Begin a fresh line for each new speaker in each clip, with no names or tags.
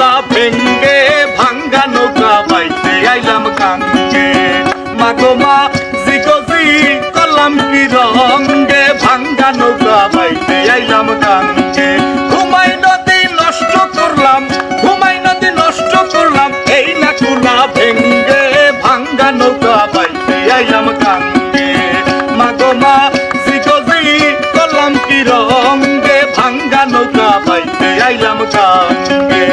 কুলা ভেঙ্গে ভাঙ্গা নৌকা বাইতে আইলাম গাঙ্গে। মাগো মা জিগজি কলাম কি রঙ্গে ভাঙ্গা নৌকা বাইতে আইলাম গাঙ্গে। ঘুমাই নদী নষ্ট করলাম, ঘুমাই নদী নষ্ট করলাম, এই না কুলা ভেঙ্গে ভাঙ্গা নৌকা বাইতে আইলাম গাঙ্গে। মাগো মা জিগজি কলাম কি রঙ্গে ভাঙ্গা নৌকা বাইতে আইলাম গাঙ্গে।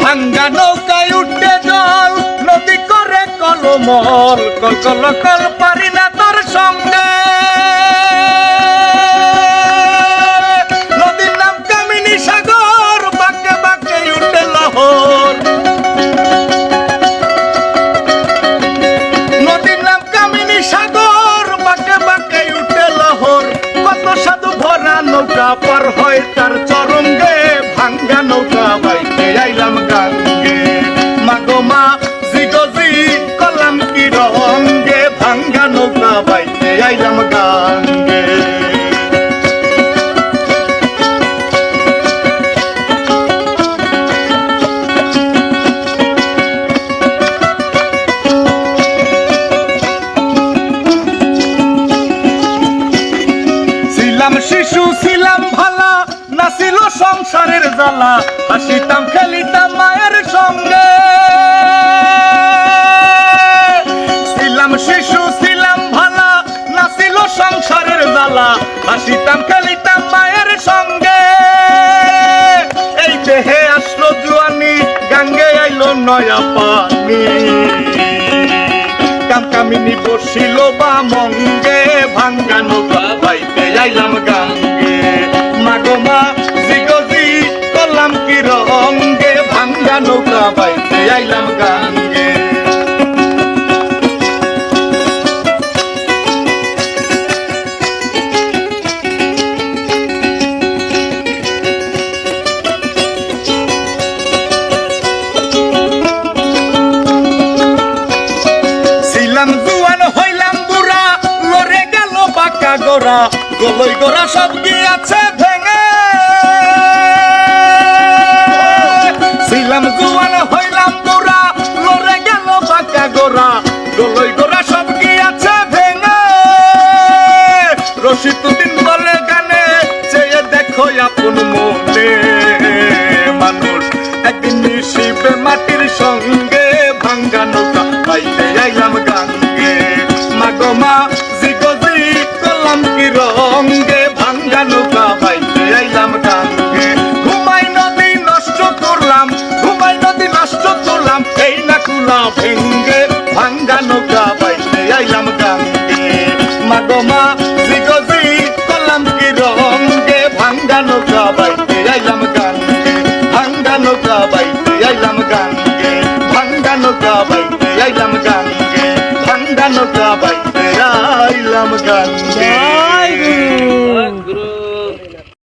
ভাঙ্গা নৌকায় উঠে জল নদী করে কলমল, কল কল কল পারি না তোর সঙ্গে। নদীর নাম কামিনী সাগর, বাঁকে বাঁকে উঠে লহর। নদীর নাম কামিনী সাগর, বাঁকে বাঁকে উঠে লহর। কত সাধু ভরা নৌকা পার হয় তার চরঙ্গে ভাঙ্গা নৌকা বাইতে আইলাম গাঙ্গে। মাগো মা জিগজি কলাম কি রঙ্গে ভাঙ্গা নৌকা বাইতে আইলাম গাঙ্গে। ছিলাম শিশু ছিলাম ভালা, নাছিল সংসারের জ্বালা, হাসিতাম খেলিতাম মায়ের সঙ্গে। ছিলাম শিশু ছিলাম ভালা, নাছিল সংসারের জ্বালা, হাসিতাম খেলিতাম মায়ের সঙ্গে। এই দেহে আসলো জুয়ানি, গাঙ্গে আইলো নয়া পানি। কামকামিনী বসিল বা মঙ্গে ভাঙ্গা নৌকা বাইতে আইলাম গাঙ্গে। মাগো মা জিগজি কলাম কি রঙ্গে ভাঙ্গা নৌকা বাইতে আইলাম গাঙ্গে। ছিলাম জুয়ান হইলাম বুড়া, লড়ে গেল বাঁকা গোড়া, গলই গোড়া সব গিয়াছে ভেঙে। ছিলাম জুয়ান হইলাম বুড়া, লড়ে গেল বাঁকা গোড়া, গলই গোড়া সব গিয়াছে ভেঙে। রশিদুদ্দিন বলে গানে, চেয়ে দেখো আপন মনে। মানুষ একদিন মিশিবে মাটির সঙ্গে ভাঙ্গা নৌকা বাইতে আইলাম গাঙ্গে। মাগো মা জিগজি কলাম কি রঙ্গে ভাঙ্গা নৌকা বাইতে আইলাম গাঙ্গে। ঘুমাই নদী নষ্ট করলাম, ঘুমাই নদী নষ্ট করলাম, এই না কুলা ভেঙ্গে ভাঙ্গা নৌকা বাইতে আইলাম গাঙ্গে। মাগো মা জিগজি কলাম কি রঙ্গে ভাঙ্গা নৌকা বাইতে আইলাম গাঙ্গে। ভাঙ্গা নৌকা বাইতে আইলাম গাঙ্গে।